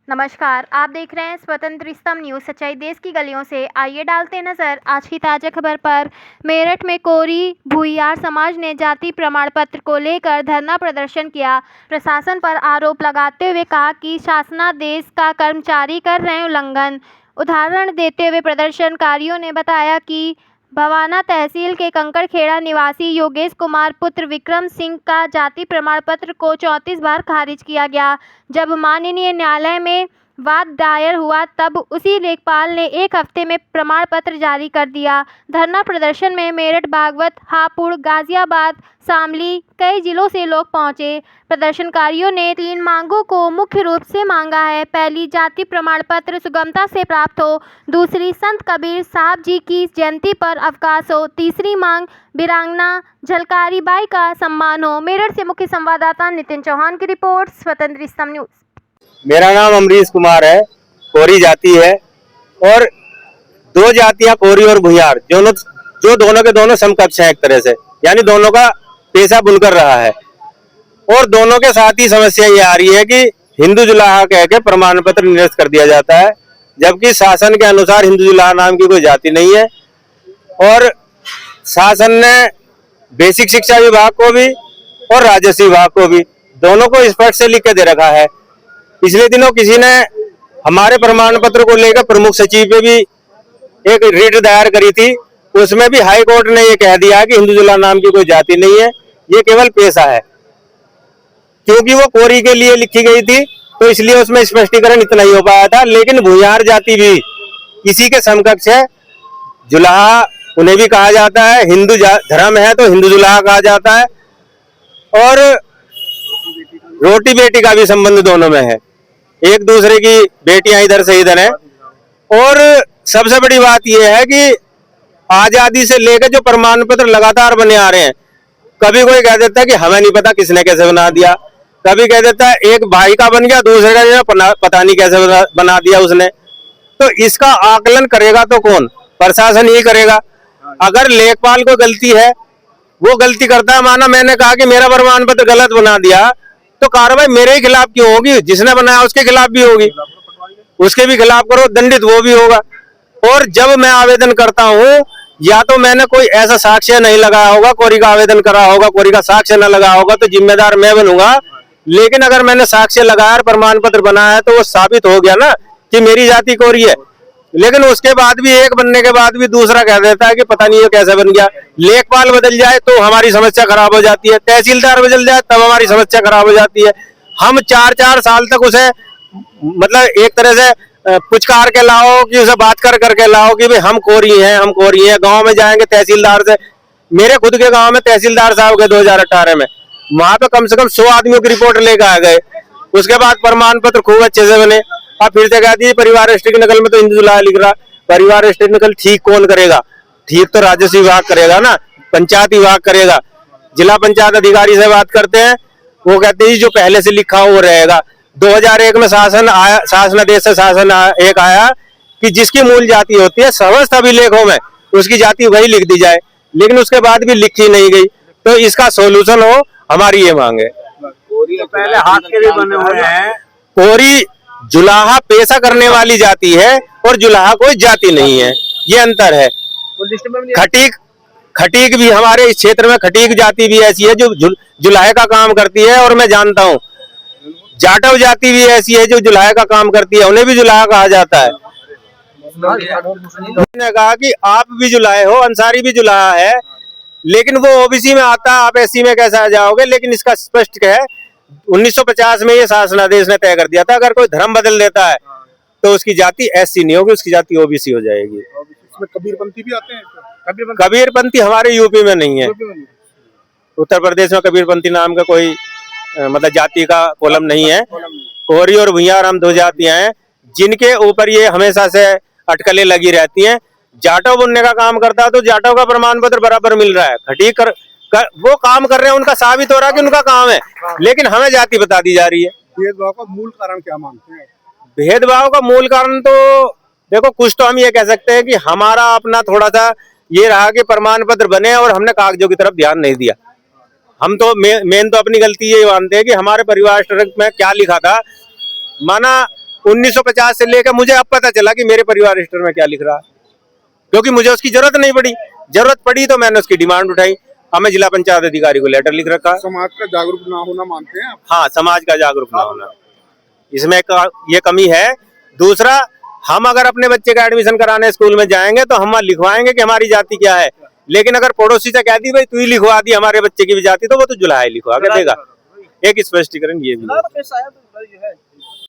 नमस्कार, आप देख रहे हैं स्वतंत्र स्तंभ न्यूज़। सच्चाई देश की गलियों से। आइए डालते नजर आज की ताज़ा खबर पर। मेरठ में कोरी भूइयार समाज ने जाति प्रमाण पत्र को लेकर धरना प्रदर्शन किया। प्रशासन पर आरोप लगाते हुए कहा कि शासनादेश का कर्मचारी कर रहे हैं उल्लंघन। उदाहरण देते हुए प्रदर्शनकारियों ने बताया कि भवाना तहसील के कंकड़खेड़ा निवासी योगेश कुमार पुत्र विक्रम सिंह का जाति प्रमाण पत्र को 34 बार खारिज किया गया। जब माननीय न्यायालय में वाद दायर हुआ तब उसी लेखपाल ने एक हफ्ते में प्रमाण पत्र जारी कर दिया। धरना प्रदर्शन में मेरठ, बागपत, हापुड़, गाजियाबाद, शामली कई जिलों से लोग पहुंचे। प्रदर्शनकारियों ने 3 मांगों को मुख्य रूप से मांगा है। पहली, जाति प्रमाण पत्र सुगमता से प्राप्त हो। दूसरी, संत कबीर साहब जी की जयंती पर अवकाश हो। तीसरी मांग, वीरांगना झलकारी बाई का सम्मान हो। मेरठ से मुख्य संवाददाता नितिन चौहान की रिपोर्ट, स्वतंत्र स्तंभ न्यूज़। मेरा नाम अमरीश कुमार है। कोरी जाति है और 2 जातियां कोरी और भुयार जो दोनों के दोनों समकक्ष हैं एक तरह से, यानी दोनों का पेशा बुनकर रहा है। और दोनों के साथ ही समस्या ये आ रही है कि हिंदू जुलाहा कह के प्रमाण पत्र निरस्त कर दिया जाता है, जबकि शासन के अनुसार हिंदू जुलाहा नाम की कोई जाति नहीं है। और शासन ने बेसिक शिक्षा विभाग को भी और राजस्व विभाग को भी दोनों को स्पष्ट से लिख के दे रखा है। पिछले दिनों किसी ने हमारे प्रमाण पत्र को लेकर प्रमुख सचिव पे भी एक रिट दायर करी थी। उसमें भी हाई कोर्ट ने ये कह दिया कि हिंदू जुलाहा नाम की कोई जाति नहीं है, ये केवल पेशा है। क्योंकि वो कोरी के लिए लिखी गई थी तो इसलिए उसमें स्पष्टीकरण इतना ही हो पाया था। लेकिन भुयार जाति भी इसी के समकक्ष है। जुलाहा उन्हें भी कहा जाता है, हिंदू धर्म है तो हिंदू जुलाहा कहा जाता है। और रोटी बेटी का भी संबंध दोनों में है, एक दूसरे की बेटियां इधर से इधर हैं। और सबसे बड़ी बात यह है कि आजादी से लेकर जो प्रमाण पत्र लगातार बने आ रहे हैं, कभी कोई कह देता है कि हमें नहीं पता किसने कैसे बना दिया, कभी कह देता है एक भाई का बन गया, दूसरे का पता नहीं कैसे बना दिया उसने। तो इसका आकलन करेगा तो कौन? प्रशासन ही करेगा। अगर लेखपाल को गलती है, वो गलती करता है, माना मैंने कहा कि मेरा प्रमाण पत्र गलत बना दिया, तो कार्रवाई मेरे ही खिलाफ क्यों होगी? जिसने बनाया उसके खिलाफ भी होगी, उसके भी खिलाफ करो, दंडित वो भी होगा। और जब मैं आवेदन करता हूँ, या तो मैंने कोई ऐसा साक्ष्य नहीं लगाया होगा, कोरी का आवेदन करा होगा, कोरी का साक्ष्य न लगा होगा तो जिम्मेदार मैं बनूंगा। लेकिन अगर मैंने साक्ष्य लगाया, प्रमाण पत्र बनाया, तो वो साबित हो गया ना कि मेरी जाति कोरी है। लेकिन उसके बाद भी, एक बनने के बाद भी दूसरा कह देता है कि पता नहीं ये कैसे बन गया। लेखपाल बदल जाए तो हमारी समस्या खराब हो जाती है, तहसीलदार बदल जाए तब हमारी समस्या खराब हो जाती है। हम 4-4 साल तक उसे मतलब एक तरह से पुचकार के लाओ, कि उसे बात करके लाओ कि भाई हम कोरी हैं, हम कोरी हैं। गांव में जाएंगे तहसीलदार से, मेरे खुद के गांव में तहसीलदार साहब के 2018 में वहां पे कम से कम 100 आदमियों की रिपोर्ट लेकर आ गए। उसके बाद प्रमाण पत्र खूब अच्छे से बने। अब फिर से कहती है परिवार रजिस्ट्री नकल में तो हिंदू जुलाहा लिख रहा। परिवार रजिस्ट्री नकल ठीक कौन करेगा? ठीक तो राजस्व विभाग करेगा ना, पंचायत विभाग करेगा। जिला पंचायत अधिकारी से बात करते हैं, वो कहते हैं जो पहले से लिखा हो वो रहेगा। 2001 में शासनादेश से शासन एक आया कि जिसकी मूल जाति होती है समस्त अभिलेखों में उसकी जाति वही लिख दी जाए, लेकिन उसके बाद भी लिखी नहीं गई। तो इसका सोल्यूशन हो, हमारी ये मांग है। तो पहले हाथ के भी बने हुए हैं। कोरी जुलाहा पेशा करने वाली जाति है और जुलाहा कोई जाति नहीं है, ये अंतर है। खटीक भी हमारे इस क्षेत्र में खटीक जाति भी ऐसी है जो जुलाहे का काम करती है। और मैं जानता हूँ जाटव जाति भी ऐसी है जो जुलाहे का काम करती है, उन्हें भी जुलाहा कहा जाता है। मैंने कहा कि आप भी जुलाहे हो, अंसारी भी जुलाहा है, लेकिन वो ओबीसी में आता है, आप एससी में कैसे आ जाओगे? लेकिन इसका स्पष्ट है, 1950 में ये शासनादेश ने तय कर दिया था, अगर कोई धर्म बदल देता है तो उसकी जाति एससी नहीं होगी, उसकी जाति ओबीसी हो जाएगी। इसमें कबीरपंथी भी आते हैं? कबीरपंथी हमारे यूपी में नहीं है। उत्तर प्रदेश में कबीरपंथी नाम का कोई मतलब जाति का कॉलम नहीं है। कोरी और भुयार हम 2 जातियां हैं जिनके ऊपर ये हमेशा से अटकलें लगी रहती हैं। जाटव बुनने का काम करता है तो जाटव का प्रमाण पत्र बराबर मिल रहा है। खटीक वो काम कर रहे हैं, उनका साबित हो रहा है कि उनका काम है, लेकिन हमें जाति बता दी जा रही है। भेदभाव का मूल कारण क्या मानते हैं? भेदभाव का मूल कारण तो देखो, कुछ तो हम ये कह सकते हैं कि हमारा अपना थोड़ा सा ये रहा कि प्रमाण पत्र बने और हमने कागजों की तरफ ध्यान नहीं दिया। हम तो मेन तो अपनी गलती ये मानते हैं कि हमारे परिवार में क्या लिखा था। माना 1950 से लेकर मुझे अब पता चला कि मेरे परिवार रजिस्टर में क्या लिख रहा है, क्योंकि मुझे उसकी जरूरत नहीं पड़ी। जरूरत पड़ी तो मैंने उसकी डिमांड उठाई। अब मैं जिला पंचायत अधिकारी को लेटर लिख रखा। समाज का जागरूक ना होना मानते हैं आप? हाँ, समाज का जागरूक ना होना, इसमें ये कमी है। दूसरा, हम अगर अपने बच्चे का एडमिशन कराने स्कूल में जाएंगे तो हम लिखवाएंगे कि हमारी जाति क्या है, लेकिन अगर पड़ोसी से कह दी भाई तू ही लिखवा दी हमारे बच्चे की भी जाति, तो वो तो जुलाई लिखवा के देगा। एक स्पष्टीकरण ये भी है।